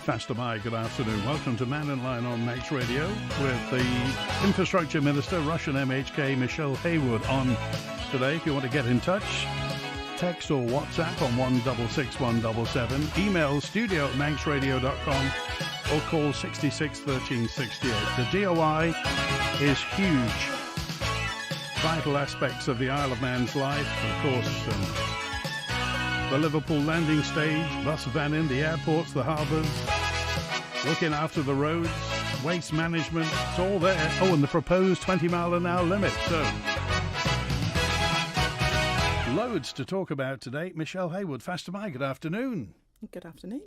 Faster by, good afternoon. Welcome to Mannin Line on Max Radio with the Infrastructure Minister, Russian MHK Michelle Haywood on today. If you want to get in touch, text or WhatsApp on 166177, email studio@manxradio.com or call 66 13 68. The DOI is huge. Vital aspects of the Isle of Man's life, of course, the Liverpool landing stage, bus vanning, the airports, the harbours, looking after the roads, waste management, it's all there. Oh, and the proposed 20-mile-an-hour limit. So, loads to talk about today. Michelle Haywood, Faster by, good afternoon. Good afternoon.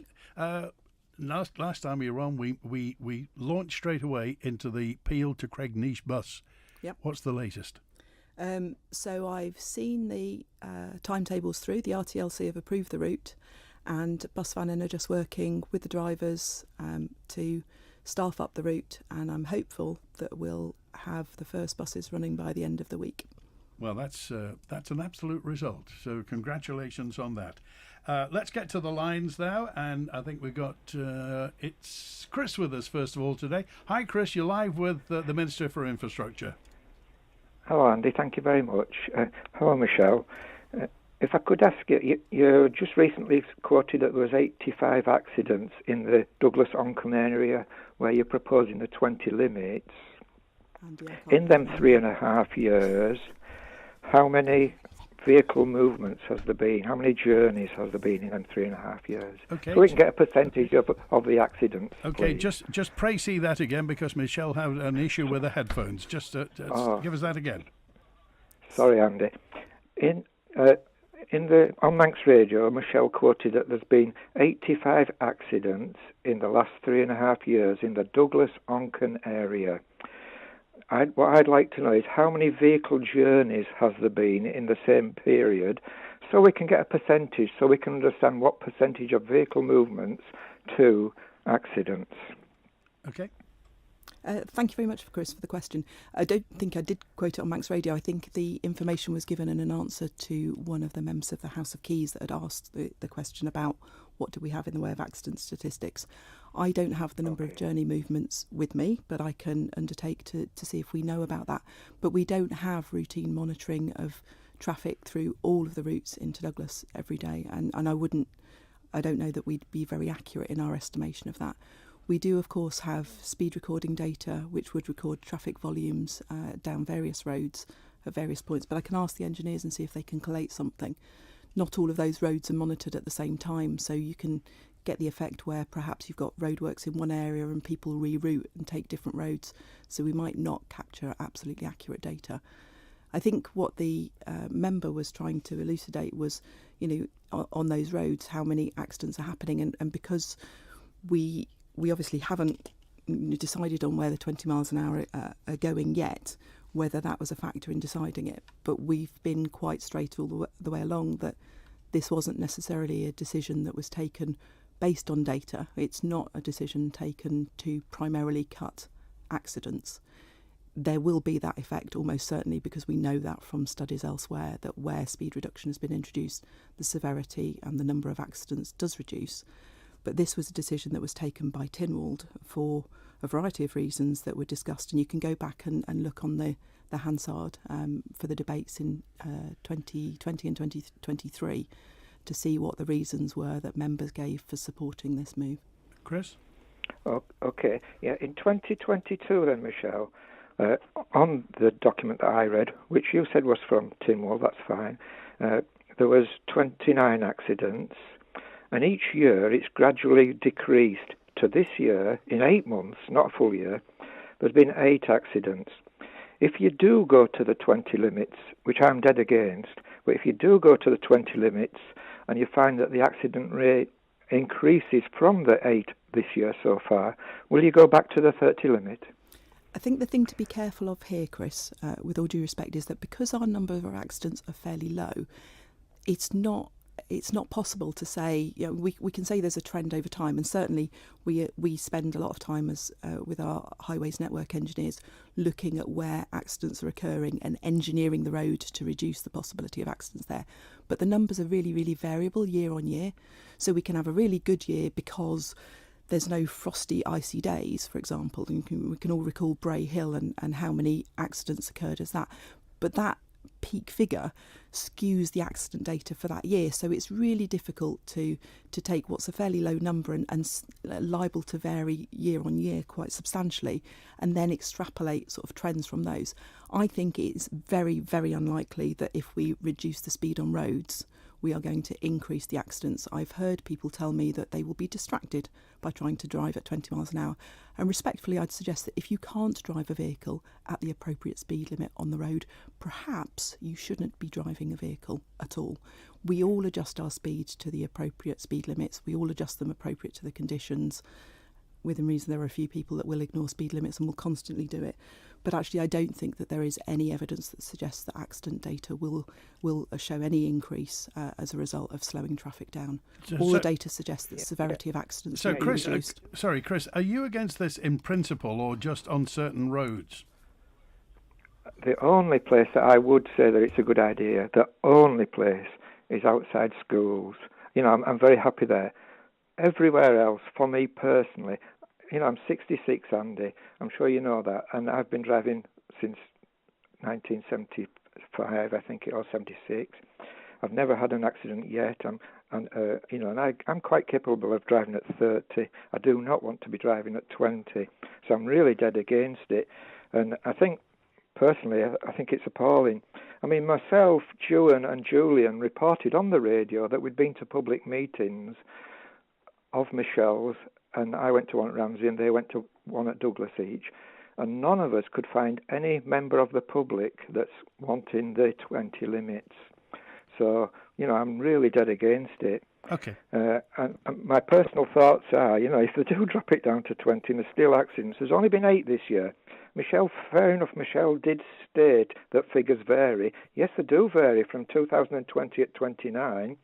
Last time we were on, we launched straight away into the Peel to Craignish bus. Yep. What's the latest? So I've seen the timetables through. The RTLC have approved the route, and Bus Vannin are just working with the drivers to staff up the route, and I'm hopeful that we'll have the first buses running by the end of the week. Well, that's an absolute result. So congratulations on that. Let's get to the lines now, and I think we've got it's Chris with us first of all today. Hi, Chris. You're live with the Minister for Infrastructure. Hello, Andy. Thank you very much. Hello, Michelle. If I could ask you, you just recently quoted that there was 85 accidents in the Douglas-Oncombe area where you're proposing the 20 limits. In them 3.5 years, how many vehicle movements has there been? How many journeys has there been in them 3.5 years? Okay. So we can get a percentage of the accidents. Okay, please. just pray see that again, because Michelle had an issue with the headphones. Just give us that again. Sorry, Andy. On Manx Radio, Michelle quoted that there's been 85 accidents in the last 3.5 years in the Douglas-Oncombe area. What I'd like to know is how many vehicle journeys has there been in the same period, so we can get a percentage, so we can understand what percentage of vehicle movements to accidents. Okay. Thank you very much, Chris, for the question. I don't think I did quote it on Manx Radio. I think the information was given in an answer to one of the members of the House of Keys that had asked the question about what do we have in the way of accident statistics. I don't have the number of journey movements with me, but I can undertake to see if we know about that. But we don't have routine monitoring of traffic through all of the routes into Douglas every day, and I don't know that we'd be very accurate in our estimation of that. We do, of course, have speed recording data which would record traffic volumes down various roads at various points, but I can ask the engineers and see if they can collate something. Not all of those roads are monitored at the same time, so you can get the effect where perhaps you've got roadworks in one area and people reroute and take different roads, so we might not capture absolutely accurate data. I think what the member was trying to elucidate was, on those roads, how many accidents are happening, and because we obviously haven't decided on where the 20 miles an hour are going yet, whether that was a factor in deciding it. But we've been quite straight all the way along that this wasn't necessarily a decision that was taken based on data. It's not a decision taken to primarily cut accidents. There will be that effect almost certainly, because we know that from studies elsewhere that where speed reduction has been introduced, the severity and the number of accidents does reduce. But this was a decision that was taken by Tynwald for a variety of reasons that were discussed, and you can go back and look on the Hansard for the debates in 2020 and 2023 to see what the reasons were that members gave for supporting this move. Chris? Oh, okay. Yeah, in 2022 then, Michelle, on the document that I read, which you said was from Tynwald, that's fine, there was 29 accidents, and each year it's gradually decreased to this year, in 8 months, not a full year, there's been 8 accidents. If you do go to the 20 limits, which I'm dead against, but if you do go to the 20 limits and you find that the accident rate increases from the 8 this year so far, will you go back to the 30 limit? I think the thing to be careful of here, Chris, with all due respect, is that because our number of accidents are fairly low, it's not possible to say, we can say there's a trend over time, and certainly we spend a lot of time with our highways network engineers looking at where accidents are occurring and engineering the road to reduce the possibility of accidents there. But the numbers are really, really variable year on year. So we can have a really good year because there's no frosty, icy days, for example. And we can all recall Bray Hill and how many accidents occurred as that. But that peak figure skews the accident data for that year. So it's really difficult to take what's a fairly low number and liable to vary year on year quite substantially, and then extrapolate sort of trends from those. I think it's very, very unlikely that if we reduce the speed on roads, we are going to increase the accidents. I've heard people tell me that they will be distracted by trying to drive at 20 miles an hour. And respectfully, I'd suggest that if you can't drive a vehicle at the appropriate speed limit on the road, perhaps you shouldn't be driving a vehicle at all. We all adjust our speeds to the appropriate speed limits. We all adjust them appropriate to the conditions. Within reason, there are a few people that will ignore speed limits and will constantly do it. But actually, I don't think that there is any evidence that suggests that accident data will show any increase as a result of slowing traffic down. All the data suggests that severity of accidents will be reduced. Sorry, Chris, are you against this in principle or just on certain roads? The only place that I would say that it's a good idea, the only place, is outside schools. I'm very happy there. Everywhere else, for me personally, I'm 66, Andy. I'm sure you know that. And I've been driving since 1975, I think, or 76. I've never had an accident yet. I'm quite capable of driving at 30. I do not want to be driving at 20. So I'm really dead against it. And I think, personally, I think it's appalling. I mean, myself, Juan and Julian reported on the radio that we'd been to public meetings of Michelle's, and I went to one at Ramsey and they went to one at Douglas each, and none of us could find any member of the public that's wanting the 20 limits. So, I'm really dead against it. Okay. And my personal thoughts are, if they do drop it down to 20 and there's still accidents, there's only been 8 this year. Fair enough, Michelle did state that figures vary. Yes, they do vary from 2020 at 29,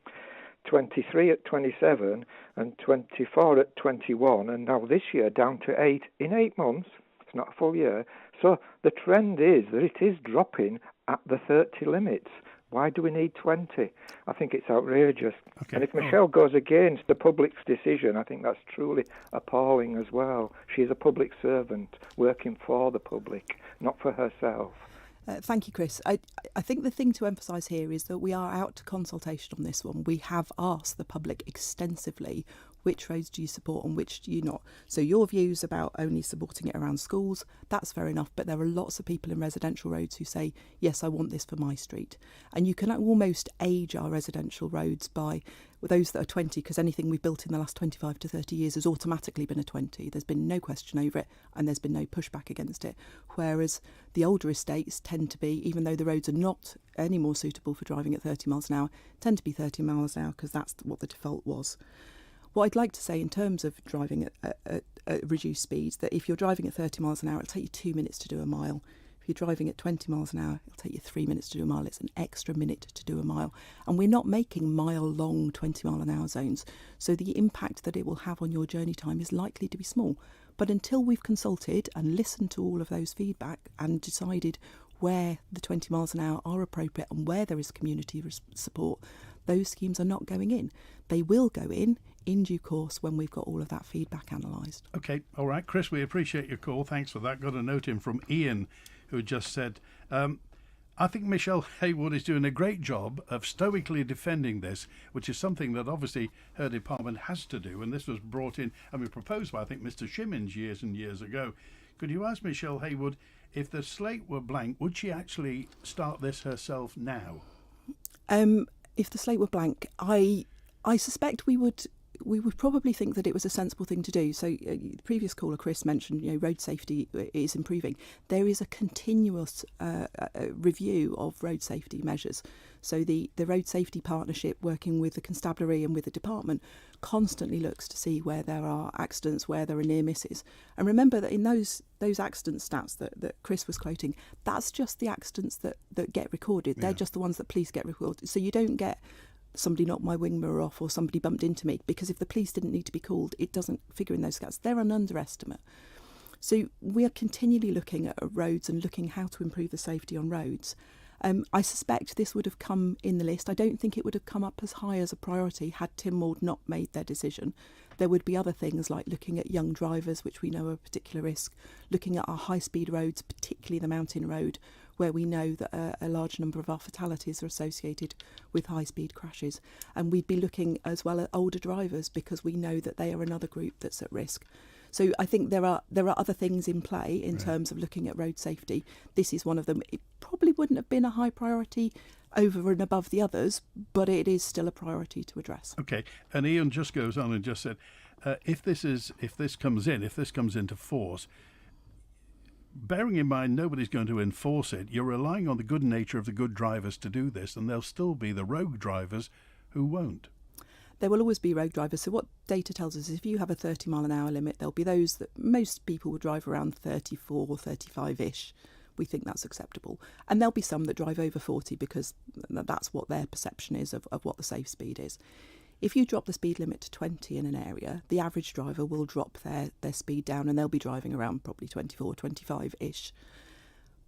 23 at 27 and 24 at 21, and now this year down to 8 in 8 months. It's not a full year. So the trend is that it is dropping at the 30 limits. Why do we need 20? I think it's outrageous. Okay. And if Michelle goes against the public's decision, I think that's truly appalling as well. She's a public servant working for the public, not for herself. Thank you, Chris. I think the thing to emphasise here is that we are out to consultation on this one. We have asked the public extensively which roads do you support and which do you not. So your views about only supporting it around schools, that's fair enough, but there are lots of people in residential roads who say, yes, I want this for my street. And you can almost age our residential roads by those that are 20, because anything we've built in the last 25 to 30 years has automatically been a 20. There's been no question over it and there's been no pushback against it. Whereas the older estates tend to be, even though the roads are not any more suitable for driving at 30 miles an hour, tend to be 30 miles an hour because that's what the default was. What I'd like to say in terms of driving at reduced speeds, that if you're driving at 30 miles an hour, it'll take you 2 minutes to do a mile. If you're driving at 20 miles an hour, it'll take you 3 minutes to do a mile. It's an extra minute to do a mile. And we're not making mile-long 20-mile-an-hour zones, so the impact that it will have on your journey time is likely to be small. But until we've consulted and listened to all of those feedback and decided where the 20 miles an hour are appropriate and where there is community support, those schemes are not going in. They will go in due course when we've got all of that feedback analysed. Okay, all right, Chris, we appreciate your call. Thanks for that. Got a note in from Ian, who just said, I think Michelle Haywood is doing a great job of stoically defending this, which is something that obviously her department has to do. And this was brought in, proposed by, I think, Mr. Shimmins years and years ago. Could you ask Michelle Haywood, if the slate were blank, would she actually start this herself now? If the slate were blank, I suspect we would probably think that it was a sensible thing to do. So the previous caller, Chris, mentioned road safety is improving. There is a continuous review of road safety measures. So the Road Safety Partnership, working with the Constabulary and with the department, constantly looks to see where there are accidents, where there are near misses. And remember that in those accident stats that Chris was quoting, that's just the accidents that get recorded. They're just the ones that police get recorded. So you don't get somebody knocked my wing mirror off or somebody bumped into me, because if the police didn't need to be called, it doesn't figure in those stats. They're an underestimate. So we are continually looking at roads and looking how to improve the safety on roads. I suspect this would have come in the list. I don't think it would have come up as high as a priority had Tynwald not made their decision. There would be other things like looking at young drivers, which we know are a particular risk, looking at our high-speed roads, particularly the mountain road, where we know that a large number of our fatalities are associated with high-speed crashes. And we'd be looking as well at older drivers because we know that they are another group that's at risk. So I think there are other things in play in terms of looking at road safety. This is one of them. It probably wouldn't have been a high priority over and above the others, but it is still a priority to address. Okay, and Ian just goes on and just said, if this comes into force, bearing in mind nobody's going to enforce it, you're relying on the good nature of the good drivers to do this, and there'll still be the rogue drivers who won't. There will always be rogue drivers. So what data tells us is if you have a 30 mile an hour limit, there'll be those that most people would drive around 34 or 35-ish. We think that's acceptable. And there'll be some that drive over 40 because that's what their perception is of what the safe speed is. If you drop the speed limit to 20 in an area, the average driver will drop their speed down and they'll be driving around probably 24, 25-ish.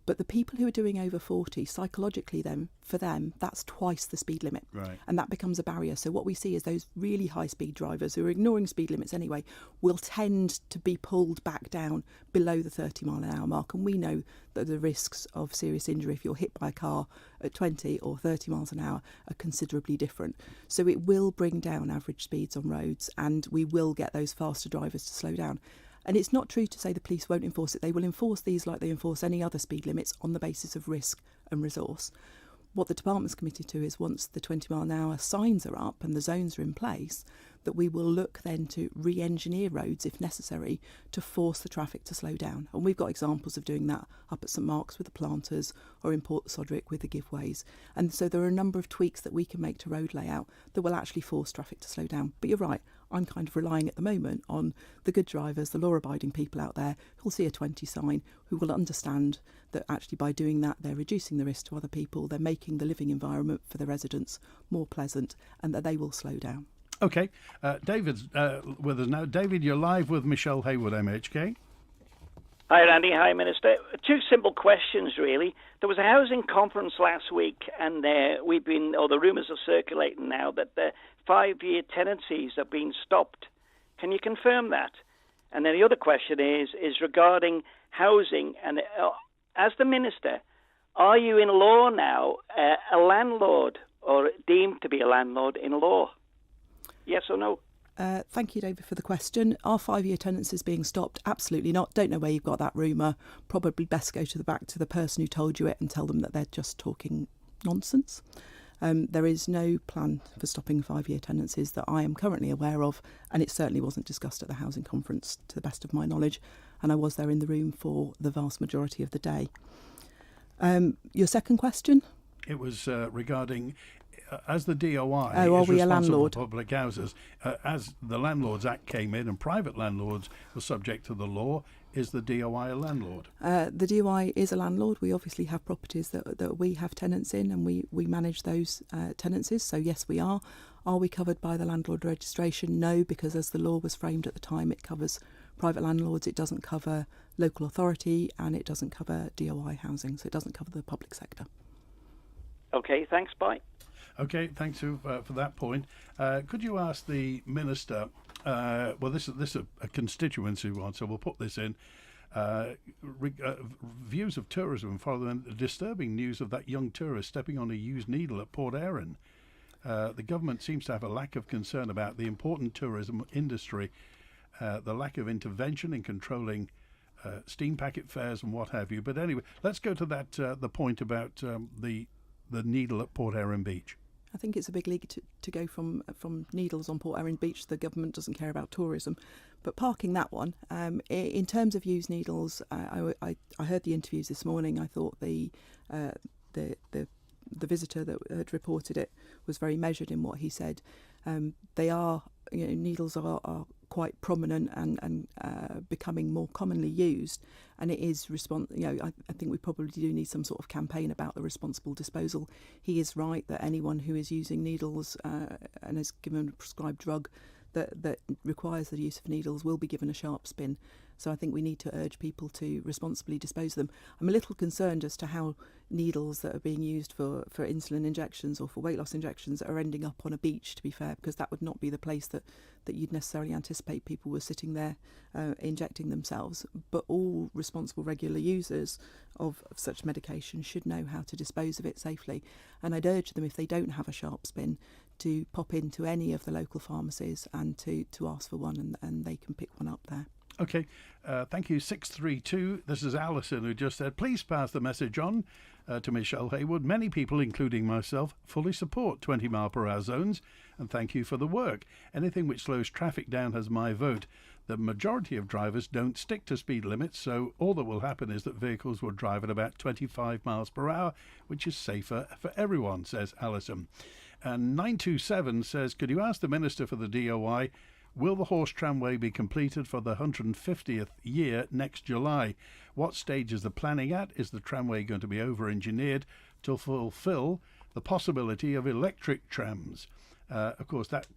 But the people who are doing over 40, psychologically for them, that's twice the speed limit. Right. And that becomes a barrier. So what we see is those really high-speed drivers who are ignoring speed limits anyway will tend to be pulled back down below the 30-mile-an-hour mark. And we know that the risks of serious injury if you're hit by a car at 20 or 30 miles an hour are considerably different. So it will bring down average speeds on roads and we will get those faster drivers to slow down. And it's not true to say the police won't enforce it. They will enforce these like they enforce any other speed limits on the basis of risk and resource. What the department's committed to is once the 20 mile an hour signs are up and the zones are in place, that we will look then to re-engineer roads if necessary to force the traffic to slow down. And we've got examples of doing that up at St Mark's with the planters or in Port Sodrick with the giveways. And so there are a number of tweaks that we can make to road layout that will actually force traffic to slow down. But you're right, I'm kind of relying at the moment on the good drivers, the law-abiding people out there who'll see a 20 sign, who will understand that actually by doing that they're reducing the risk to other people, they're making the living environment for the residents more pleasant, and that they will slow down. Okay, David's with us now. David, you're live with Michelle Haywood, MHK. Hi, Randy. Hi, Minister. Two simple questions, really. There was a housing conference last week, and the rumours are circulating now that the 5-year tenancies have been stopped. Can you confirm that? And then the other question is regarding housing. And as the Minister, are you in law now a landlord or deemed to be a landlord in law? Yes or no? Thank you, David, for the question. Are 5-year tenancies being stopped? Absolutely not. Don't know where you've got that rumour. Probably best go to the person who told you it and tell them that they're just talking nonsense. There is no plan for stopping 5-year tenancies that I am currently aware of, and it certainly wasn't discussed at the housing conference to the best of my knowledge, and I was there in the room for the vast majority of the day. Your second question? It was regarding... as the DOI is responsible landlord for public houses, as the Landlords Act came in and private landlords were subject to the law, is the DOI a landlord? The DOI is a landlord. We obviously have properties that we have tenants in, and we manage those tenancies. So yes, we are. Are we covered by the landlord registration? No, because as the law was framed at the time, it covers private landlords. It doesn't cover local authority, and it doesn't cover DOI housing. So it doesn't cover the public sector. Okay, thanks. Bye. Okay, thanks for that point. Could you ask the Minister, this is a constituency one, so we'll put this in, views of tourism following the disturbing news of that young tourist stepping on a used needle at Port Erin. The government seems to have a lack of concern about the important tourism industry, the lack of intervention in controlling steam packet fares and what have you. But anyway, let's go to that the point about the needle at Port Erin Beach. I think it's a big leap to go from needles on Port Erin Beach. The government doesn't care about tourism. But parking that one, in terms of used needles, I heard the interviews this morning. I thought the visitor that had reported it was very measured in what he said. They are, needles are quite prominent and becoming more commonly used, and it is I think we probably do need some sort of campaign about the responsible disposal. He is right that anyone who is using needles and is given a prescribed drug that requires the use of needles will be given a sharp spin. So I think we need to urge people to responsibly dispose of them. I'm a little concerned as to how needles that are being used for insulin injections or for weight loss injections are ending up on a beach, to be fair, because that would not be the place that you'd necessarily anticipate people were sitting there injecting themselves. But all responsible regular users of such medication should know how to dispose of it safely. And I'd urge them, if they don't have a sharp spin, to pop into any of the local pharmacies and to ask for one, and they can pick one up there. Okay, thank you. 632, this is Alison, who just said, please pass the message on to Michelle Haywood. Many people, including myself, fully support 20 mile per hour zones, and thank you for the work. Anything which slows traffic down has my vote. The majority of drivers don't stick to speed limits, so all that will happen is that vehicles will drive at about 25 miles per hour, which is safer for everyone, says Alison. And 927 says, could you ask the Minister for the DOI, will the horse tramway be completed for the 150th year next July? What stage is the planning at? Is the tramway going to be over-engineered to fulfil the possibility of electric trams? Of course, that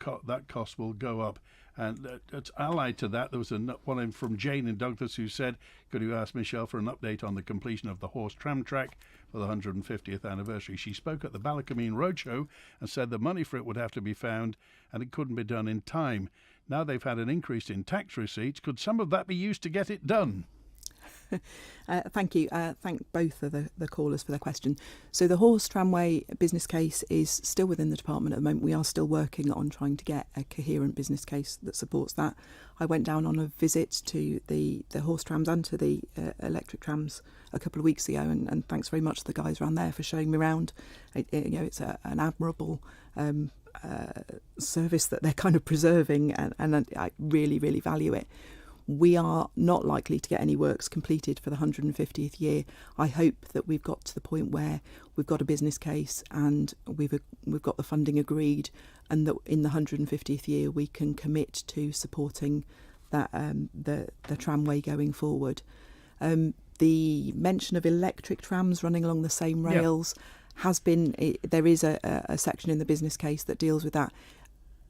cost will go up. And it's allied to that, there was one in from Jane in Douglas who said, could you ask Michelle for an update on the completion of the horse tram track for the 150th anniversary? She spoke at the Ballacamine Roadshow and said the money for it would have to be found and it couldn't be done in time. Now they've had an increase in tax receipts. Could some of that be used to get it done? Thank you. Thank both of the callers for their question. So the horse tramway business case is still within the department at the moment. We are still working on trying to get a coherent business case that supports that. I went down on a visit to the horse trams and to the electric trams a couple of weeks ago, and thanks very much to the guys around there for showing me around. It's an admirable service that they're kind of preserving, and I really, really value it. We are not likely to get any works completed for the 150th year. I hope that we've got to the point where we've got a business case and we've got the funding agreed, and that in the 150th year we can commit to supporting that the tramway going forward. The mention of electric trams running along the same rails has been. There is a section in the business case that deals with that.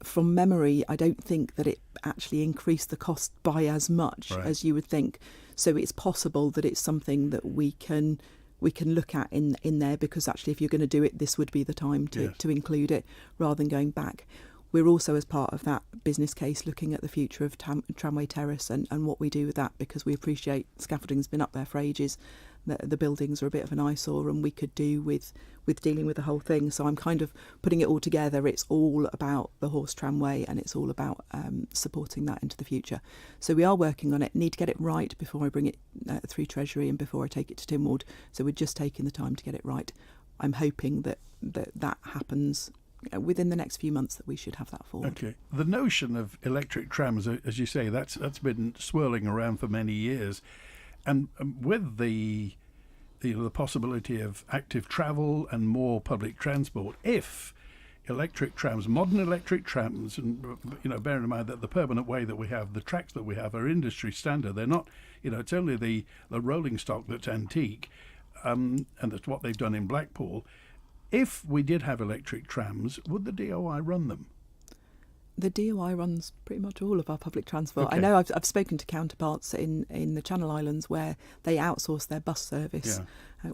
From memory, I don't think that it actually increased the cost by as much as you would think. So it's possible that it's something that we can look at in there, because actually if you're going to do it, this would be the time to include it rather than going back. We're also, as part of that business case, looking at the future of Tramway Terrace and what we do with that, because we appreciate scaffolding's been up there for ages. The buildings are a bit of an eyesore, and we could do with dealing with the whole thing. So I'm kind of putting it all together. It's all about the horse tramway, and it's all about supporting that into the future. So we are working on it. Need to get it right before I bring it through Treasury and before I take it to Tynwald. So we're just taking the time to get it right. I'm hoping that happens within the next few months, that we should have that forward. Okay. The notion of electric trams, as you say, that's been swirling around for many years. And with the possibility of active travel and more public transport, if electric trams, modern electric trams, and bearing in mind that the permanent way that we have, the tracks that we have, are industry standard. They're not, it's only the rolling stock that's antique, and that's what they've done in Blackpool. If we did have electric trams, would the DOI run them? The DOI runs pretty much all of our public transport. Okay. I know I've spoken to counterparts in the Channel Islands where they outsource their bus service,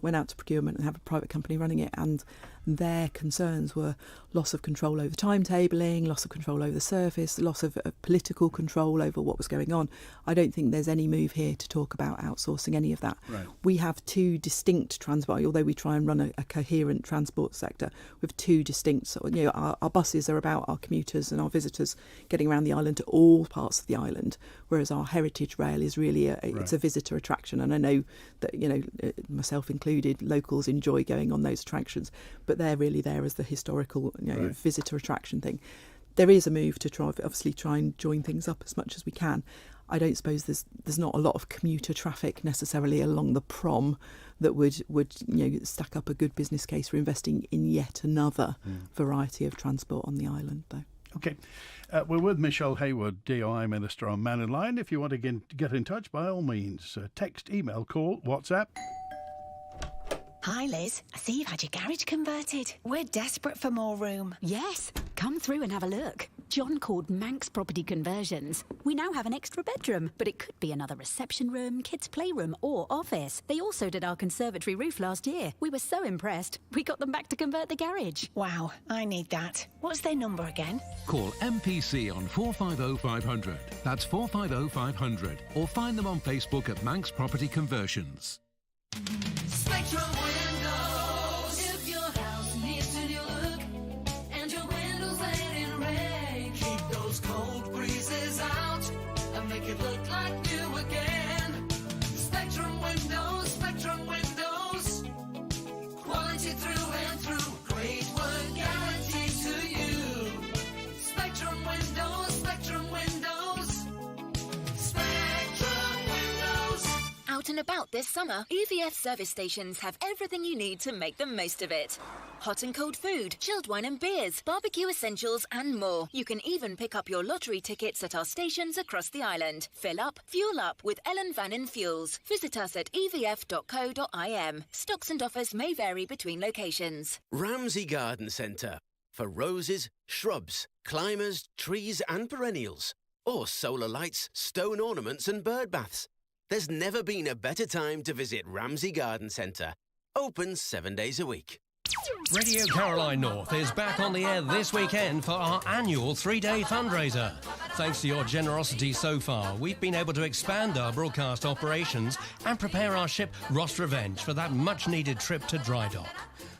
went out to procurement and have a private company running it, and their concerns were loss of control over timetabling, loss of control over the service, loss of political control over what was going on. I don't think there's any move here to talk about outsourcing any of that. Right. We have two distinct transport, although we try and run a coherent transport sector with two distinct, our buses are about our commuters and our visitors getting around the island to all parts of the island, whereas our heritage rail is really it's a visitor attraction. And I know that, myself included, locals enjoy going on those attractions, but they're really there as the historical visitor attraction thing. There is a move to try and join things up as much as we can. I don't suppose there's not a lot of commuter traffic necessarily along the prom that would stack up a good business case for investing in yet another variety of transport on the island, though. Okay. We're with Michelle Haywood, DOI Minister, on Mannin Line. If you want to get in touch, by all means, text, email, call, WhatsApp. Hi Liz, I see you've had your garage converted. We're desperate for more room. Yes, Come through and have a look. John called Manx Property Conversions. We now have an extra bedroom, but it could be another reception room, kids' playroom or office. They also did our conservatory roof last year. We were so impressed, we got them back to convert the garage. Wow, I need that. What's their number again? Call MPC on 450 500. That's 450 500. Or find them on Facebook at Manx Property Conversions. Spectrum Windows. If your house needs a new look and your windows ain't in rain, keep those cold breezes out and make it look like new again. Spectrum Windows, Spectrum Windows. Quality through and through. Great work guaranteed to you. Spectrum Windows, Spectrum Windows. Spectrum Windows. Out and about this summer, EVF service stations have everything you need to make the most of it. Hot and cold food, chilled wine and beers, barbecue essentials and more. You can even pick up your lottery tickets at our stations across the island. Fill up, fuel up with Ellen Vannin Fuels. Visit us at evf.co.im. Stocks and offers may vary between locations. Ramsey Garden Centre. For roses, shrubs, climbers, trees and perennials. Or solar lights, stone ornaments and bird baths. There's never been a better time to visit Ramsey Garden Centre. Open 7 days a week. Radio Caroline North is back on the air this weekend for our annual 3-day fundraiser. Thanks to your generosity so far, we've been able to expand our broadcast operations and prepare our ship Ross Revenge for that much-needed trip to dry dock.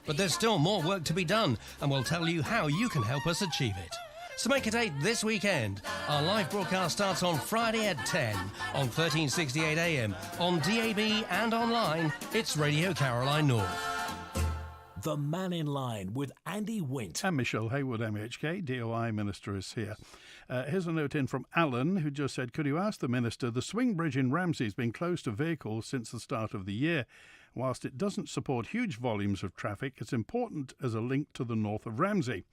But there's still more work to be done, and we'll tell you how you can help us achieve it. So make a date this weekend. Our live broadcast starts on Friday at 10 on 1368 AM, on DAB and online. It's Radio Caroline North. The Mannin Line with Andy Wint. And Michelle Haywood, MHK, DOI Minister, is here. Here's a note in from Alan, who just said, could you ask the Minister, the swing bridge in Ramsey has been closed to vehicles since the start of the year. Whilst it doesn't support huge volumes of traffic, it's important as a link to the north of Ramsey.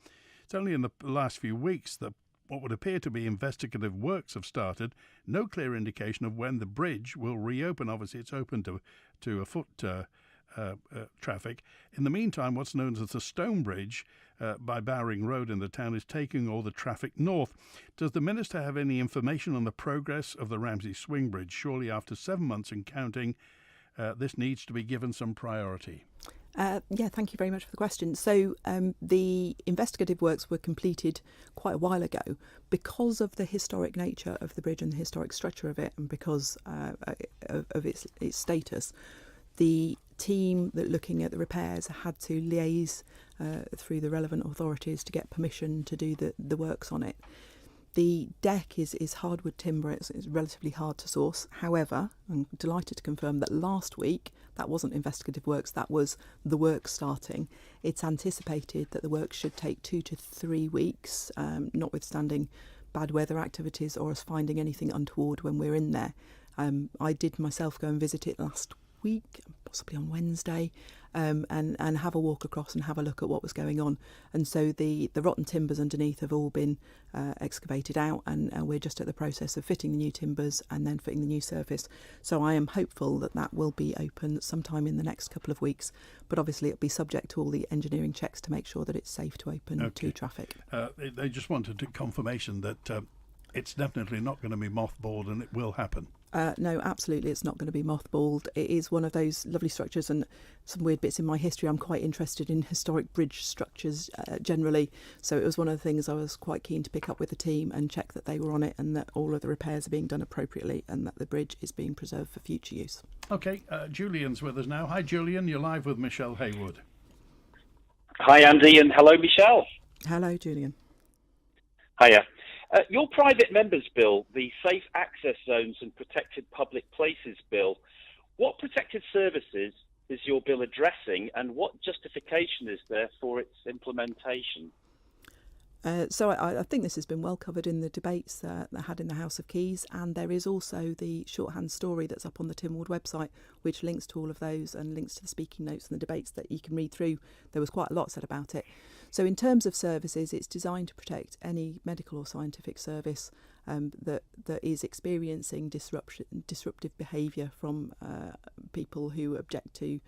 It's only in the last few weeks that what would appear to be investigative works have started. No clear indication of when the bridge will reopen. Obviously, it's open to a foot traffic. In the meantime, what's known as the Stone Bridge by Bowring Road in the town is taking all the traffic north. Does the Minister have any information on the progress of the Ramsey Swing Bridge? Surely after 7 months and counting, this needs to be given some priority. Yeah, thank you very much for the question. So the investigative works were completed quite a while ago. Because of the historic nature of the bridge and the historic structure of it, and because of its status, the team that looking at the repairs had to liaise through the relevant authorities to get permission to do the works on it. The deck is hardwood timber. It's relatively hard to source. However, I'm delighted to confirm that last week, that wasn't investigative works, that was the work starting. It's anticipated that the work should take 2 to 3 weeks, notwithstanding bad weather activities or us finding anything untoward when we're in there. I did myself go and visit it last week, possibly on Wednesday, and have a walk across and have a look at what was going on. And so the rotten timbers underneath have all been excavated out, and we're just at the process of fitting the new timbers and then fitting the new surface. So I am hopeful that will be open sometime in the next couple of weeks, but obviously it'll be subject to all the engineering checks to make sure that it's safe to open to traffic. They just wanted confirmation that it's definitely not going to be mothballed and it will happen. No, absolutely, it's not going to be mothballed. It is one of those lovely structures, and some weird bits in my history. I'm quite interested in historic bridge structures generally, so it was one of the things I was quite keen to pick up with the team and check that they were on it and that all of the repairs are being done appropriately and that the bridge is being preserved for future use. OK, Julian's with us now. Hi, Julian, you're live with Michelle Haywood. Hi, Andy, and hello, Michelle. Hello, Julian. Hiya. Your private members bill, the Safe Access Zones and Protected Public Places bill, what protected services is your bill addressing, and what justification is there for its implementation? So I think this has been well covered in the debates that I had in the House of Keys, and there is also the shorthand story that's up on the Tynwald website, which links to all of those and links to the speaking notes and the debates that you can read through. There was quite a lot said about it. So in terms of services, it's designed to protect any medical or scientific service that is experiencing disruptive behaviour from people who object to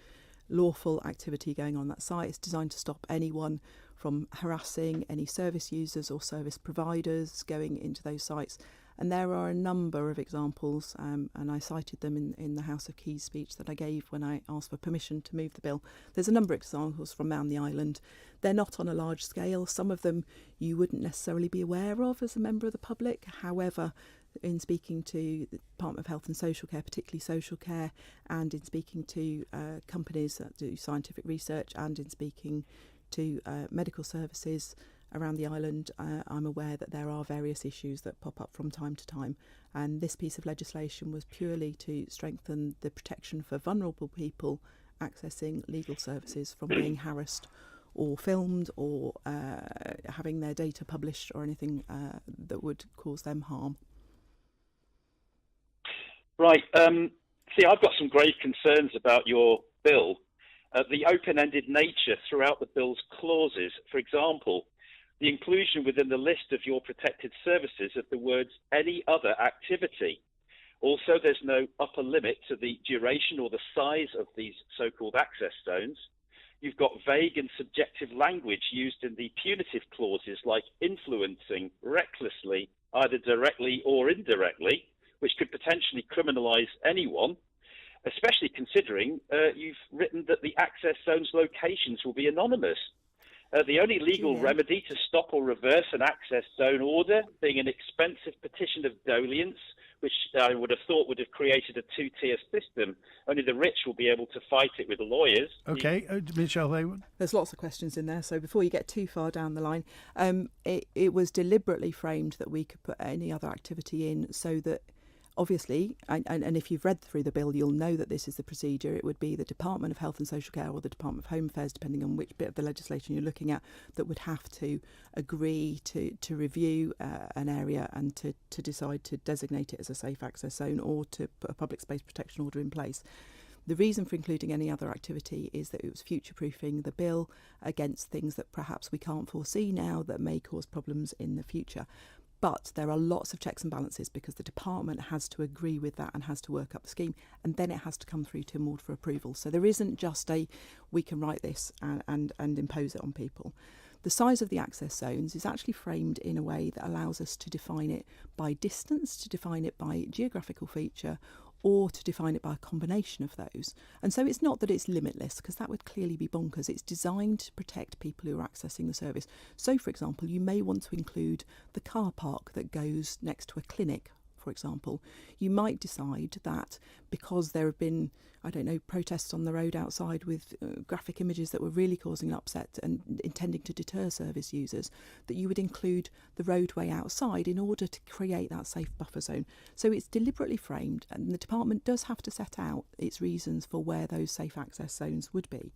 lawful activity going on that site. It's designed to stop anyone from harassing any service users or service providers going into those sites. And there are a number of examples, and I cited them in the House of Keys speech that I gave when I asked for permission to move the bill. There's a number of examples from around the island. They're not on a large scale. Some of them you wouldn't necessarily be aware of as a member of the public. However, in speaking to the Department of Health and Social Care, particularly social care, and in speaking to companies that do scientific research, and in speaking to medical services around the island, I'm aware that there are various issues that pop up from time to time, and this piece of legislation was purely to strengthen the protection for vulnerable people accessing legal services from being harassed or filmed or having their data published or anything that would cause them harm. Right. See, I've got some grave concerns about your bill. The open-ended nature throughout the bill's clauses. For example, the inclusion within the list of your protected services of the words any other activity. Also, there's no upper limit to the duration or the size of these so-called access zones. You've got vague and subjective language used in the punitive clauses like influencing recklessly, either directly or indirectly, which could potentially criminalise anyone, especially considering you've written that the access zone's locations will be anonymous. The only legal remedy to stop or reverse an access zone order being an expensive petition of dolience, which I would have thought would have created a two-tier system. Only the rich will be able to fight it with lawyers. Okay, Michelle Haywood. There's lots of questions in there, so before you get too far down the line, it was deliberately framed that we could put any other activity in so that obviously, and if you've read through the bill, you'll know that this is the procedure. It would be the Department of Health and Social Care or the Department of Home Affairs, depending on which bit of the legislation you're looking at, that would have to agree to review an area and to decide to designate it as a safe access zone or to put a public space protection order in place. The reason for including any other activity is that it was future-proofing the bill against things that perhaps we can't foresee now that may cause problems in the future. But there are lots of checks and balances because the department has to agree with that and has to work up the scheme, and then it has to come through to MAUD for approval. So there isn't just we can write this and impose it on people. The size of the access zones is actually framed in a way that allows us to define it by distance, to define it by geographical feature, or to define it by a combination of those. And so it's not that it's limitless, because that would clearly be bonkers. It's designed to protect people who are accessing the service. So, for example, you may want to include the car park that goes next to a clinic, for example. You might decide that because there have been, I don't know, protests on the road outside with graphic images that were really causing an upset and intending to deter service users, that you would include the roadway outside in order to create that safe buffer zone. So it's deliberately framed, and the department does have to set out its reasons for where those safe access zones would be.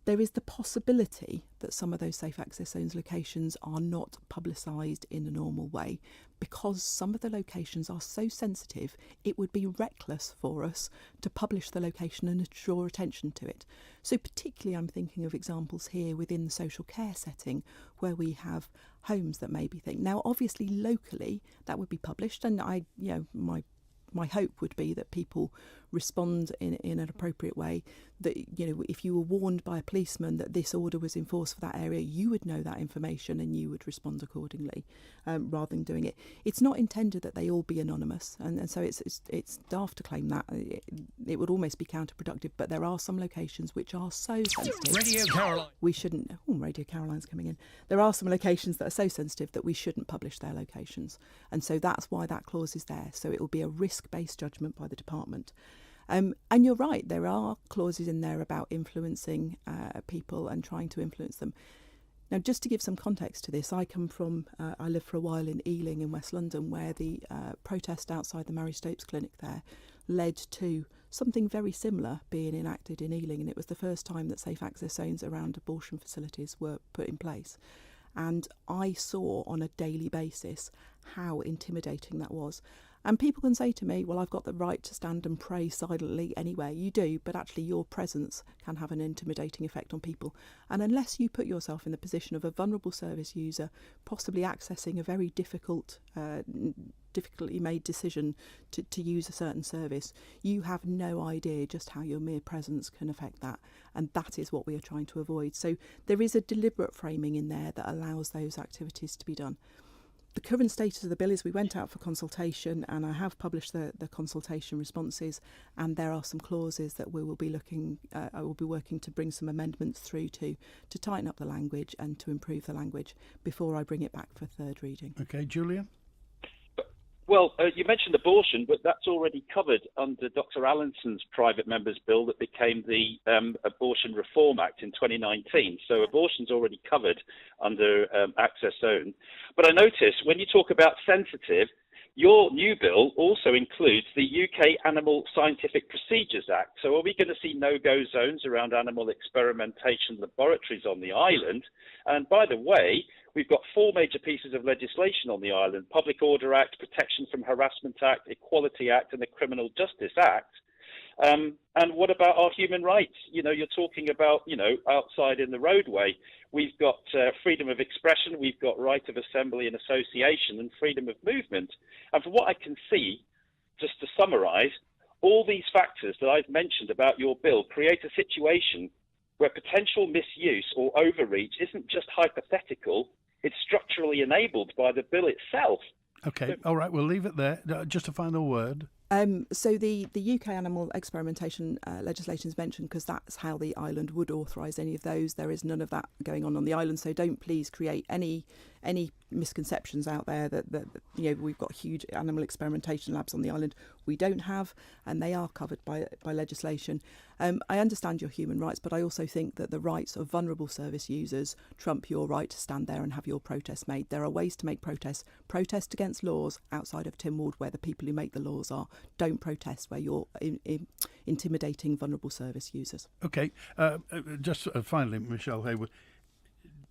There is the possibility that some of those safe access zones locations are not publicised in a normal way because some of the locations are so sensitive it would be reckless for us to publish the location and draw attention to it. So particularly I'm thinking of examples here within the social care setting where we have homes that maybe think. Now obviously locally that would be published, and my hope would be that people respond in an appropriate way, that if you were warned by a policeman that this order was enforced for that area, you would know that information and you would respond accordingly, rather than doing it. It's not intended that they all be anonymous, and so it's daft to claim that. It would almost be counterproductive, but there are some locations which are so sensitive. Radio Caroline. We shouldn't. Oh, Radio Caroline's coming in. There are some locations that are so sensitive that we shouldn't publish their locations, and so that's why that clause is there. So it will be a risk-based judgment by the department. And you're right, there are clauses in there about influencing people and trying to influence them. Now, just to give some context to this, I lived for a while in Ealing in West London, where the protest outside the Mary Stopes Clinic there led to something very similar being enacted in Ealing, and it was the first time that safe access zones around abortion facilities were put in place. And I saw on a daily basis how intimidating that was. And people can say to me, well, I've got the right to stand and pray silently anyway. You do, but actually your presence can have an intimidating effect on people. And unless you put yourself in the position of a vulnerable service user, possibly accessing a very difficult difficultly made decision to use a certain service, you have no idea just how your mere presence can affect that. And that is what we are trying to avoid. So there is a deliberate framing in there that allows those activities to be done. The current status of the bill is we went out for consultation, and I have published the consultation responses, and there are some clauses that we will be I will be working to bring some amendments through to tighten up the language and to improve the language before I bring it back for third reading. Okay, Julian? Well, you mentioned abortion, but that's already covered under Dr. Allinson's private member's bill that became the Abortion Reform Act in 2019. So abortion's already covered under access zone. But I notice when you talk about sensitive, your new bill also includes the UK Animal Scientific Procedures Act. So are we going to see no-go zones around animal experimentation laboratories on the island? And by the way, we've got 4 major pieces of legislation on the island: Public Order Act, Protection from Harassment Act, Equality Act, and the Criminal Justice Act. And what about our human rights? You know, you're talking about, outside in the roadway. We've got freedom of expression, we've got right of assembly and association, and freedom of movement. And from what I can see, just to summarise, all these factors that I've mentioned about your bill create a situation where potential misuse or overreach isn't just hypothetical, it's structurally enabled by the bill itself. Okay, all right, we'll leave it there. Just a final word. So the UK animal experimentation legislation is mentioned because that's how the island would authorise any of those. There is none of that going on the island, so don't please create any misconceptions out there that we've got huge animal experimentation labs on the island. We don't have, and they are covered by legislation. I understand your human rights, but I also think that the rights of vulnerable service users trump your right to stand there and have your protest made. There are ways to make protests. Protest against laws outside of Tynwald, where the people who make the laws are. Don't protest where you're intimidating vulnerable service users. Okay, just finally, Michelle Haywood,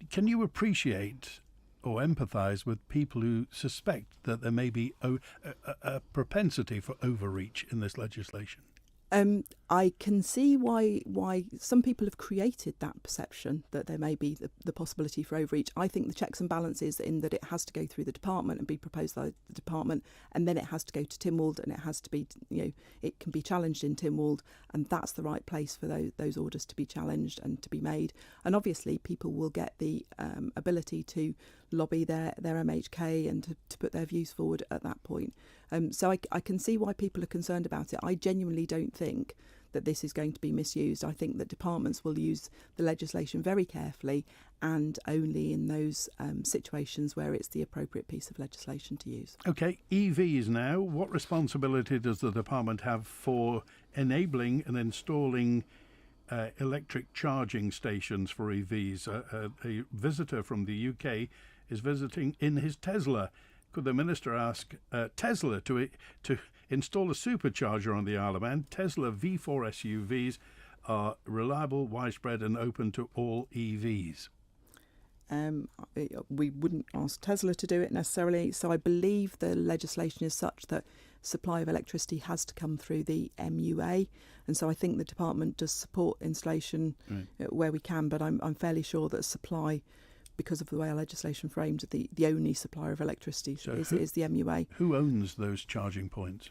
can you appreciate or empathise with people who suspect that there may be a propensity for overreach in this legislation? I can see why some people have created that perception that there may be the possibility for overreach. I think the checks and balances in that it has to go through the department and be proposed by the department, and then it has to go to Tynwald, and it has to be, it can be challenged in Tynwald, and that's the right place for those orders to be challenged and to be made. And obviously people will get the ability to lobby their MHK and to put their views forward at that point. So I can see why people are concerned about it. I genuinely don't think that this is going to be misused. I think that departments will use the legislation very carefully and only in those situations where it's the appropriate piece of legislation to use. Okay, EVs now. What responsibility does the department have for enabling and installing electric charging stations for EVs? A visitor from the UK is visiting in his Tesla. Could the minister ask Tesla to install a supercharger on the Isle of Man? Tesla V4 SUVs are reliable, widespread and open to all EVs. We wouldn't ask Tesla to do it necessarily. So I believe the legislation is such that supply of electricity has to come through the MUA. And so I think the department does support installation where we can, but I'm fairly sure that supply, because of the way our legislation framed, the only supplier of electricity is the MUA. Who owns those charging points?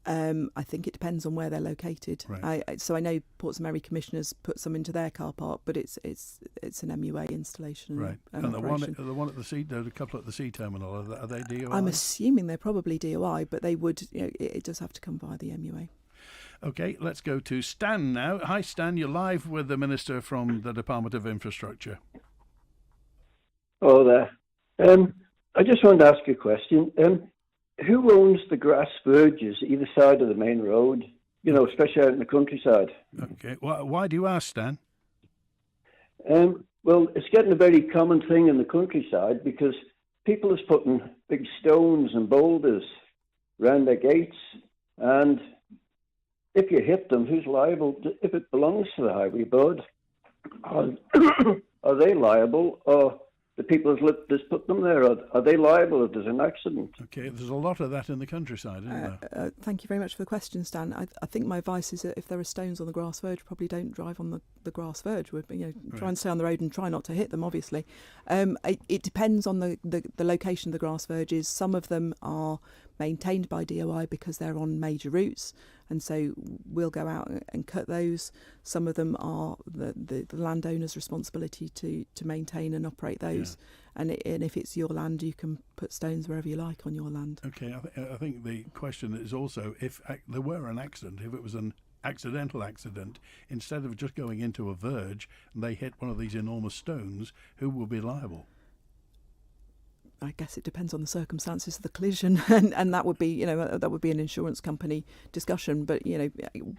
I think it depends on where they're located. Right. So I know Portsmouth Commissioners put some into their car park, but it's an MUA installation. Right. And the one at the sea, there's a couple at the sea terminal. Are they DOI? I'm assuming they're probably DOI, but they would. It does have to come via the MUA. Okay, let's go to Stan now. Hi, Stan. You're live with the Minister from the Department of Infrastructure. Oh, there. I just wanted to ask you a question. Who owns the grass verges either side of the main road, especially out in the countryside? Okay. Why do you ask, Stan? Well, it's getting a very common thing in the countryside because people are putting big stones and boulders around their gates, and if you hit them, who's liable? If it belongs to the highway board, are they liable, or the people that put them there, are they liable if there's an accident? Okay, there's a lot of that in the countryside, isn't there? Thank you very much for the question, Stan. I think my advice is that if there are stones on the grass verge, probably don't drive on the grass verge. Try and stay on the road and try not to hit them, obviously. It depends on the location of the grass verges. Some of them are maintained by DOI because they're on major routes, and so we'll go out and cut those. Some of them are the landowner's responsibility to maintain and operate those. And if it's your land, you can put stones wherever you like on your land. Okay, I think the question is also, if there were an accident, if it was an accidental accident, instead of just going into a verge and they hit one of these enormous stones, who will be liable? I guess it depends on the circumstances of the collision, and that would be, that would be an insurance company discussion. But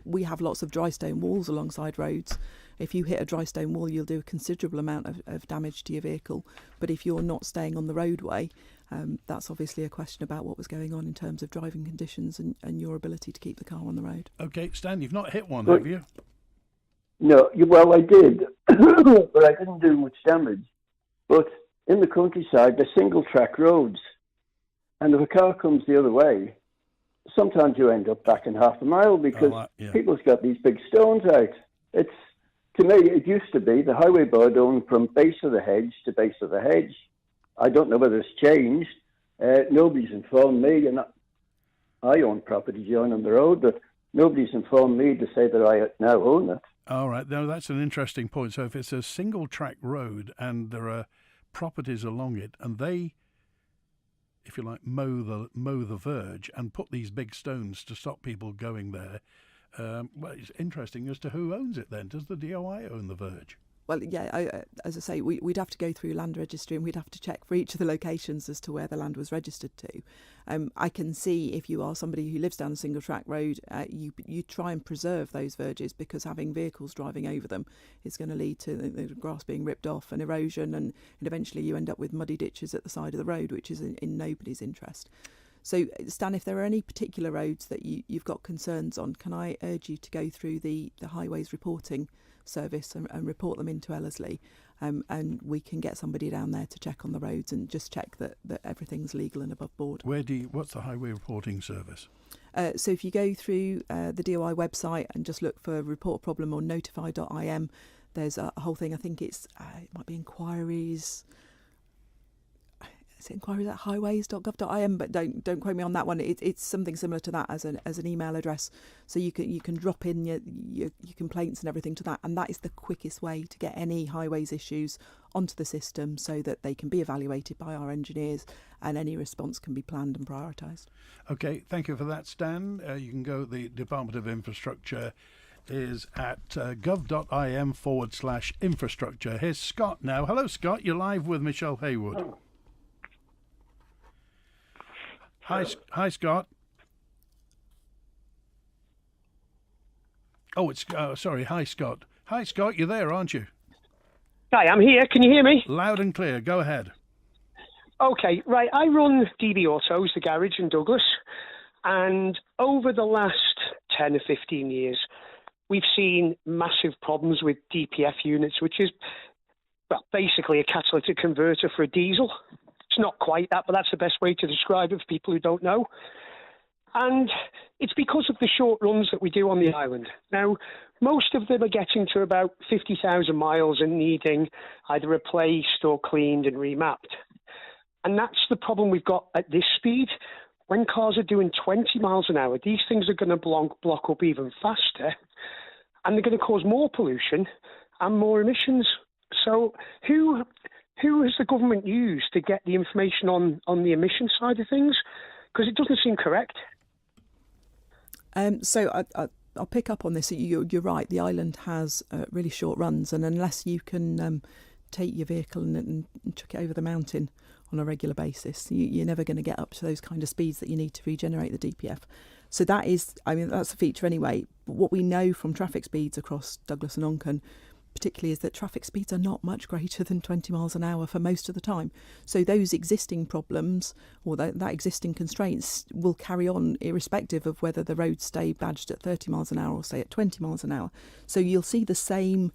we have lots of dry stone walls alongside roads. If you hit a dry stone wall, you'll do a considerable amount of damage to your vehicle. But if you're not staying on the roadway, that's obviously a question about what was going on in terms of driving conditions and your ability to keep the car on the road. Okay, Stan, you've not hit one, have you? No, well, I did, but I didn't do much damage. But in the countryside, they're single-track roads, and if a car comes the other way, sometimes you end up back in half a mile because people's got these big stones out. To me, it used to be the highway board owned from base of the hedge to base of the hedge. I don't know whether it's changed. Nobody's informed me, and I own property joint on the road, but nobody's informed me to say that I now own it. All right, now that's an interesting point. So if it's a single-track road and there are properties along it, and they, if you like, mow the verge and put these big stones to stop people going there. Well, it's interesting as to who owns it then. Does the DOI own the verge? Well, yeah, as I say, we'd have to go through land registry and we'd have to check for each of the locations as to where the land was registered to. I can see if you are somebody who lives down a single track road, you try and preserve those verges, because having vehicles driving over them is going to lead to the grass being ripped off and erosion, and eventually you end up with muddy ditches at the side of the road, which is in nobody's interest. So, Stan, if there are any particular roads that you've got concerns on, can I urge you to go through the Highways Reporting Service and report them into Ellerslie, and we can get somebody down there to check on the roads and just check that everything's legal and above board. What's the Highway Reporting Service? So if you go through the DOI website and just look for report problem or notify.im, there's a whole thing. I think it might be inquiries. Is it inquiries at highways.gov.im? But don't quote me on that one. It's something similar to that as an email address. So you can drop in your complaints and everything to that, and that is the quickest way to get any highways issues onto the system so that they can be evaluated by our engineers and any response can be planned and prioritised. Okay, thank you for that, Stan. You can go, the Department of Infrastructure is at gov.im/infrastructure. Here's Scott now. Hello, Scott. You're live with Michelle Haywood. Hi, Scott. Oh, sorry. Hi, Scott. Hi, Scott. You're there, aren't you? Hi, I'm here. Can you hear me? Loud and clear. Go ahead. Okay, right. I run DB Autos, the garage in Douglas, and over the last 10 or 15 years, we've seen massive problems with DPF units, which is, well, basically a catalytic converter for a diesel. It's not quite that, but that's the best way to describe it for people who don't know. And it's because of the short runs that we do on the island. Now, most of them are getting to about 50,000 miles and needing either replaced or cleaned and remapped. And that's the problem we've got at this speed. When cars are doing 20 miles an hour, these things are going to block up even faster, and they're going to cause more pollution and more emissions. So who has the government used to get the information on the emission side of things? Because it doesn't seem correct. So I'll pick up on this. You're right. The island has really short runs, and unless you can take your vehicle and chuck it over the mountain on a regular basis, you're never going to get up to those kind of speeds that you need to regenerate the DPF. So that's a feature anyway. But what we know from traffic speeds across Douglas and Onchan particularly is that traffic speeds are not much greater than 20 miles an hour for most of the time. So those existing problems or that existing constraints will carry on irrespective of whether the roads stay badged at 30 miles an hour or say at 20 miles an hour. So you'll see the same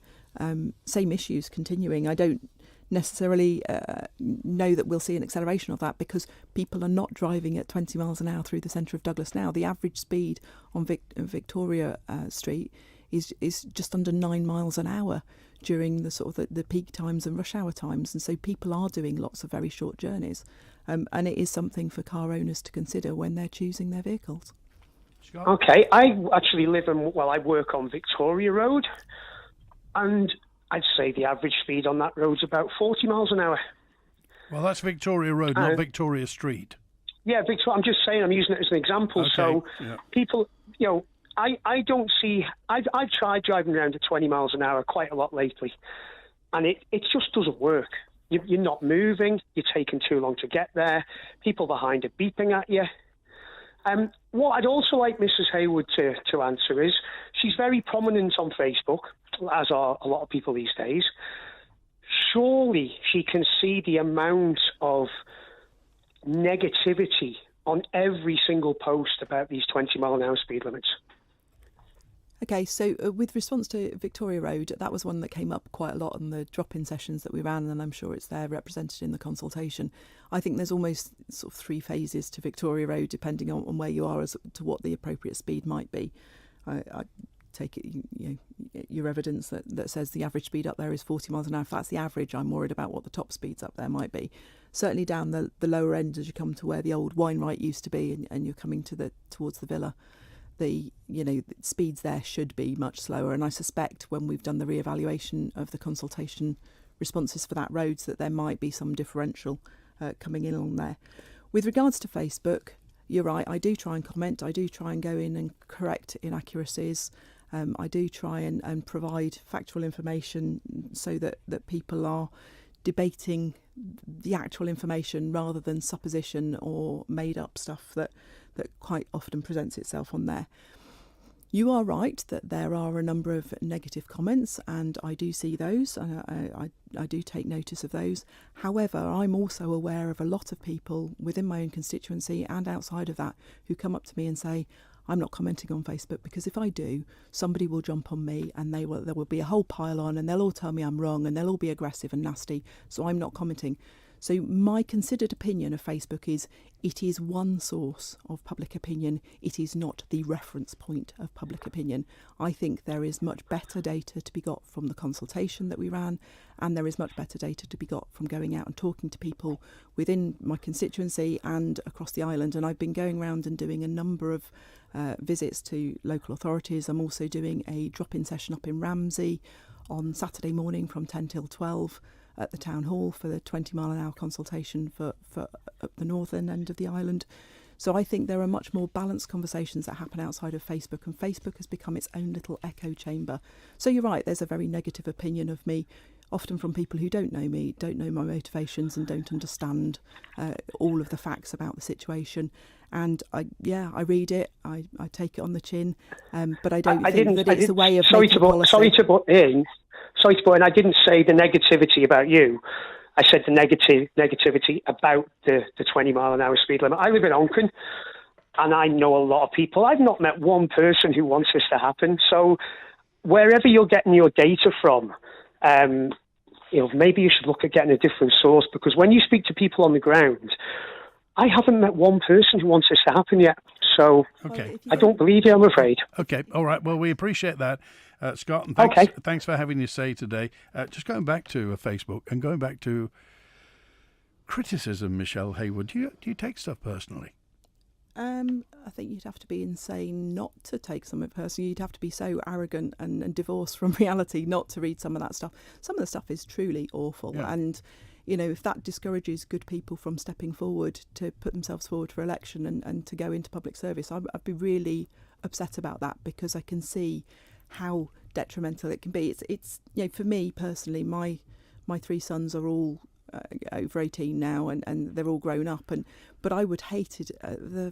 issues continuing. I don't necessarily know that we'll see an acceleration of that because people are not driving at 20 miles an hour through the centre of Douglas now. The average speed on Victoria Street is just under 9 miles an hour during the sort of the peak times and rush hour times, and so people are doing lots of very short journeys, and it is something for car owners to consider when they're choosing their vehicles. Okay, I actually I work on Victoria Road, and I'd say the average speed on that road's about 40 miles an hour. Well, that's Victoria Road, not Victoria Street. Yeah, Victoria, I'm just saying, I'm using it as an example. Okay, so yeah. people, I don't see, I've tried driving around at 20 miles an hour quite a lot lately, and it just doesn't work. You're not moving, you're taking too long to get there, people behind are beeping at you. What I'd also like Mrs. Haywood to answer is, she's very prominent on Facebook, as are a lot of people these days. Surely she can see the amount of negativity on every single post about these 20 mile an hour speed limits. Okay, so with response to Victoria Road, that was one that came up quite a lot in the drop-in sessions that we ran, and I'm sure it's there represented in the consultation. I think there's almost sort of 3 phases to Victoria Road, depending on where you are as to what the appropriate speed might be. I take it, your evidence that says the average speed up there is 40 miles an hour. If that's the average, I'm worried about what the top speeds up there might be. Certainly down the lower end as you come to where the old wine right used to be, and you're coming towards the villa. The speeds there should be much slower, and I suspect when we've done the re-evaluation of the consultation responses for that roads that there might be some differential coming in along there. With regards to Facebook, you're right, I do try and comment, I do try and go in and correct inaccuracies, I do try and provide factual information so that people are debating the actual information rather than supposition or made up stuff that quite often presents itself on there. You are right that there are a number of negative comments, and I do see those, and I do take notice of those. However, I'm also aware of a lot of people within my own constituency and outside of that who come up to me and say, I'm not commenting on Facebook because if I do, somebody will jump on me and there will be a whole pile on and they'll all tell me I'm wrong and they'll all be aggressive and nasty, so I'm not commenting. So my considered opinion of Facebook is it is one source of public opinion. It is not the reference point of public opinion. I think there is much better data to be got from the consultation that we ran, and there is much better data to be got from going out and talking to people within my constituency and across the island. And I've been going around and doing a number of visits to local authorities. I'm also doing a drop-in session up in Ramsey on Saturday morning from 10 till 12 at the town hall for the 20 mile an hour consultation for up the northern end of the island. So I think there are much more balanced conversations that happen outside of Facebook, and Facebook has become its own little echo chamber. So you're right, there's a very negative opinion of me, often from people who don't know me, don't know my motivations and don't understand all of the facts about the situation. And I read it, I take it on the chin, but I don't think that it's a way of making policy. Sorry to butt in, I didn't say the negativity about you. I said the negativity about the 20 mile an hour speed limit. I live in Onchan, and I know a lot of people. I've not met one person who wants this to happen. So wherever you're getting your data from, maybe you should look at getting a different source, because when you speak to people on the ground, I haven't met one person who wants this to happen yet. So okay. I don't believe you, I'm afraid. Okay, all right. Well, we appreciate that, Scott, and thanks for having your say today. Just going back to Facebook and going back to criticism, Michelle Haywood, do you take stuff personally? I think you'd have to be insane not to take some of it personally. You'd have to be so arrogant and divorced from reality not to read some of that stuff. Some of the stuff is truly awful, and if that discourages good people from stepping forward to put themselves forward for election and to go into public service, I'd be really upset about that, because I can see how detrimental it can be. It's for me personally, my 3 sons are all over 18 now, and they're all grown up, but I would hate it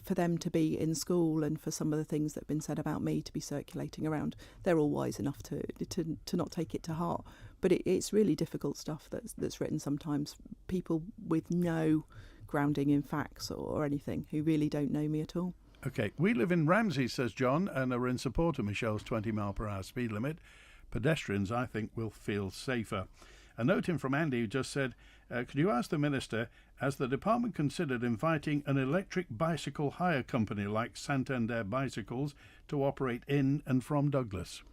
for them to be in school and for some of the things that have been said about me to be circulating around. They're all wise enough to not take it to heart, but it's really difficult stuff that's written sometimes. People with no grounding in facts or anything, who really don't know me at all. Okay, we live in Ramsey, says John, and are in support of Michelle's 20 mile per hour speed limit. Pedestrians, I think, will feel safer. A note in from Andy who just said, could you ask the Minister, has the department considered inviting an electric bicycle hire company like Santander Bicycles to operate in and from Douglas?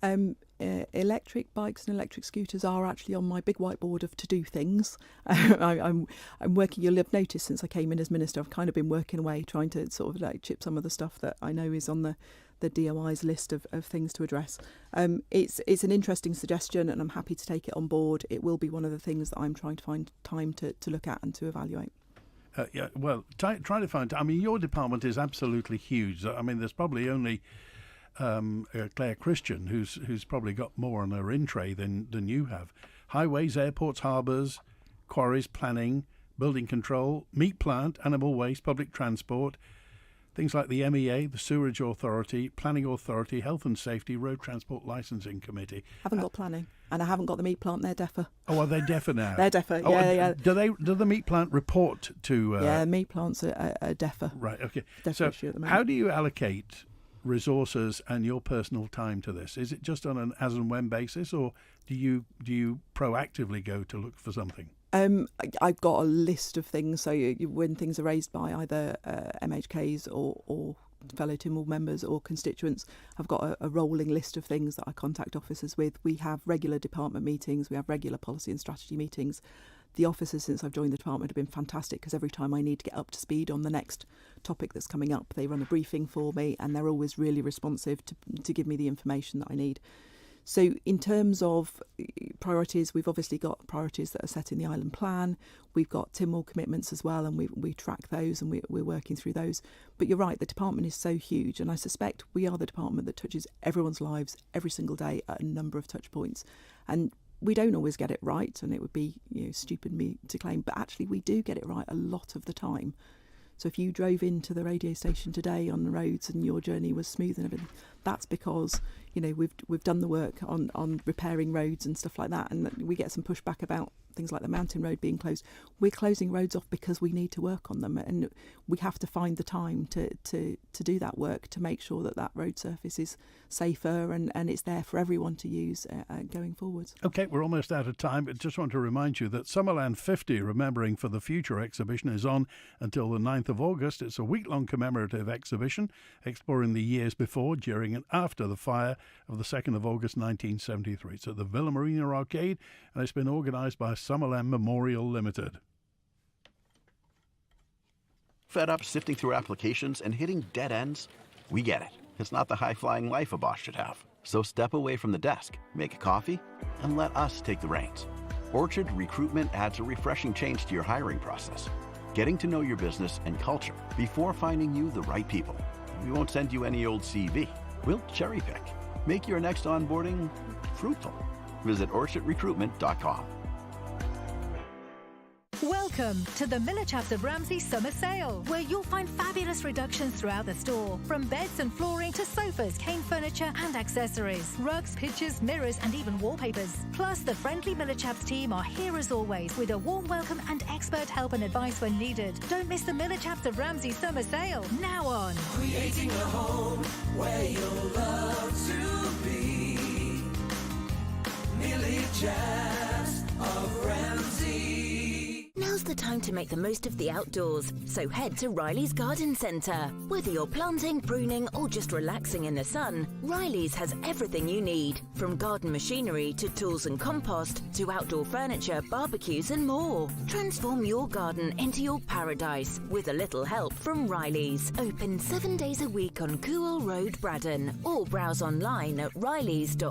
Electric bikes and electric scooters are actually on my big whiteboard of to-do things. I'm working, you'll have noticed since I came in as Minister, I've kind of been working away trying to sort of like chip some of the stuff that I know is on the DOI's list of things to address. It's an interesting suggestion and I'm happy to take it on board. It will be one of the things that I'm trying to find time to look at and to evaluate. Trying to find... I mean, your department is absolutely huge. I mean, there's probably only... Claire Christian, who's probably got more on her in tray than you have. Highways, airports, harbours, quarries, planning, building control, meat plant, animal waste, public transport, things like the MEA, the Sewerage Authority, Planning Authority, Health and Safety, Road Transport Licensing Committee. Haven't got planning, and I haven't got the meat plant. They're DEFA. Oh, are they DEFA now? They're DEFA. Yeah. Do the meat plant report to? Yeah, meat plants are DEFA. Right. Okay. DEFA So, issue at the moment. how do you allocate resources and your personal time to this? Is it just on an as and when basis, or do you proactively go to look for something? I've got a list of things. So when things are raised by either MHKs or fellow Tynwald members or constituents, I've got a rolling list of things that I contact officers with. We have regular department meetings. We have regular policy and strategy meetings. The officers, since I've joined the department, have been fantastic because every time I need to get up to speed on the next topic that's coming up, they run a briefing for me and they're always really responsive to give me the information that I need. So in terms of priorities, we've obviously got priorities that are set in the island plan. We've got Tynwald commitments as well, and we track those and we're working through those. But you're right, the department is so huge, and I suspect we are the department that touches everyone's lives every single day at a number of touch points. And we don't always get it right, and it would be stupid me to claim, but actually we do get it right a lot of the time. So if you drove into the radio station today on the roads and your journey was smooth and everything, that's because we've done the work on repairing roads and stuff like that, and we get some pushback about things like the mountain road being closed. We're closing roads off because we need to work on them, and we have to find the time to do that work to make sure that road surface is safer and it's there for everyone to use going forwards. Okay, we're almost out of time, but just want to remind you that Summerland 50 Remembering for the Future exhibition is on until the 9th of August. It's a week-long commemorative exhibition exploring the years before, during and after the fire of the 2nd of August 1973. It's at the Villa Marina Arcade, and it's been organised by Summerland Memorial Limited. Fed up sifting through applications and hitting dead ends? We get it. It's not the high-flying life a boss should have. So step away from the desk, make a coffee, and let us take the reins. Orchard Recruitment adds a refreshing change to your hiring process. Getting to know your business and culture before finding you the right people. We won't send you any old CV. We'll cherry pick. Make your next onboarding fruitful. Visit orchardrecruitment.com. Welcome to the Miller Chapter Ramsey Summer Sale, where you'll find fabulous reductions throughout the store, from beds and flooring to sofas, cane furniture and accessories, rugs, pictures, mirrors and even wallpapers. Plus, the friendly Miller Chaps team are here as always with a warm welcome and expert help and advice when needed. Don't miss the Miller Chaps of Ramsey Summer Sale, now on. Creating a home where you'll love to be. Miller Chaps of Ramsey. Now's the time to make the most of the outdoors, so head to Riley's Garden Centre. Whether you're planting, pruning or just relaxing in the sun, Riley's has everything you need. From garden machinery to tools and compost to outdoor furniture, barbecues and more. Transform your garden into your paradise with a little help from Riley's. Open 7 days a week on Cool Road, Braddon, or browse online at rileys.co.im.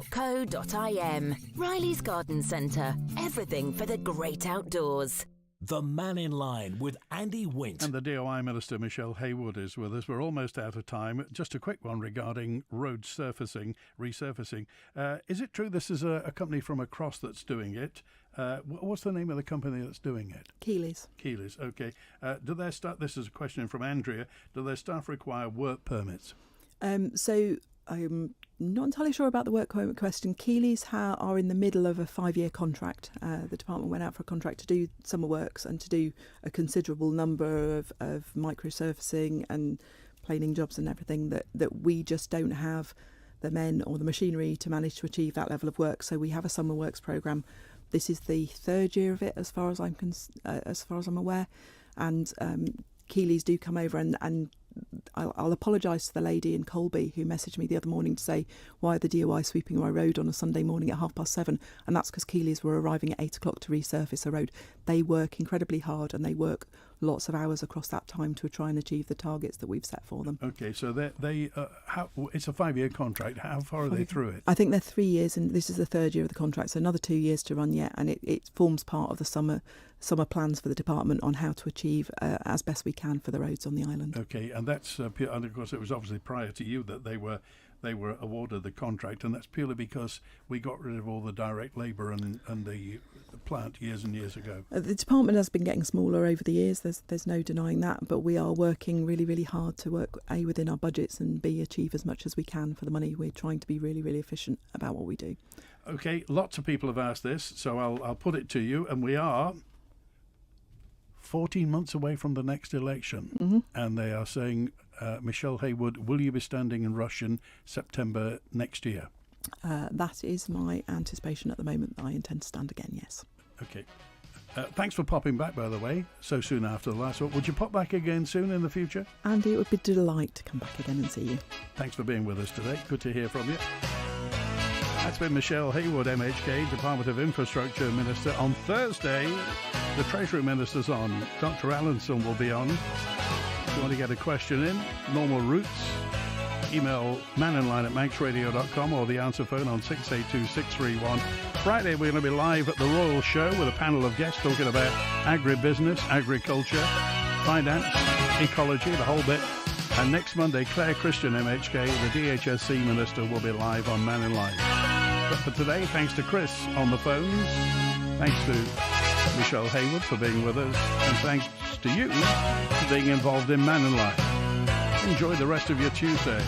Riley's Garden Centre. Everything for the great outdoors. The Mannin Line with Andy Wint. And the DOI Minister, Michelle Haywood, is with us. We're almost out of time. Just a quick one regarding road resurfacing. Is it true this is a company from across that's doing it? What's the name of the company that's doing it? Keeley's. Keeley's, okay. Do their staff, this is a question from Andrea, do their staff require work permits? So I'm not entirely sure about the work permit question. Keeley's are in the middle of a 5-year contract. The department went out for a contract to do summer works and to do a considerable number of micro-surfacing and planing jobs and everything that we just don't have the men or the machinery to manage to achieve that level of work. So we have a summer works programme. This is the 3rd year of it, as far as I'm aware, and Keeley's do come over and I'll apologise to the lady in Colby who messaged me the other morning to say, why are the DOI sweeping my road on a Sunday morning at 7:30? And that's because Keeleys were arriving at 8 o'clock to resurface a road. They work incredibly hard, and they work lots of hours across that time to try and achieve the targets that we've set for them. Okay, so it's a 5-year contract. How far are they through it? I think they're 3 years, and this is the third year of the contract, so another 2 years to run yet, and it forms part of the summer plans for the department on how to achieve as best we can for the roads on the island. Okay, and that's and of course it was obviously prior to you that they were awarded the contract, and that's purely because we got rid of all the direct labour and the plant years and years ago. The department has been getting smaller over the years, there's no denying that, but we are working really, really hard to work A, within our budgets, and B, achieve as much as we can for the money. We're trying to be really, really efficient about what we do. Okay, lots of people have asked this, so I'll put it to you, and we are 14 months away from the next election, and they are saying, Michelle Haywood, will you be standing in Rush in September next year? That is my anticipation at the moment. I intend to stand again, yes. Okay. Thanks for popping back, by the way, so soon after the last one. Would you pop back again soon in the future? Andy, it would be a delight to come back again and see you. Thanks for being with us today. Good to hear from you. That's been Michelle Haywood, MHK, Department of Infrastructure Minister. On Thursday, the Treasury Minister's on. Dr. Allenson will be on. If you want to get a question in, normal routes, email manninline@manxradio.com or the answer phone on 682-631. Friday, we're going to be live at the Royal Show with a panel of guests talking about agribusiness, agriculture, finance, ecology, the whole bit. And next Monday, Claire Christian, MHK, the DHSC Minister, will be live on Mannin Line. But for today, thanks to Chris on the phones, thanks to Michelle Haywood for being with us, and thanks to you for being involved in Mannin Line. Enjoy the rest of your Tuesday.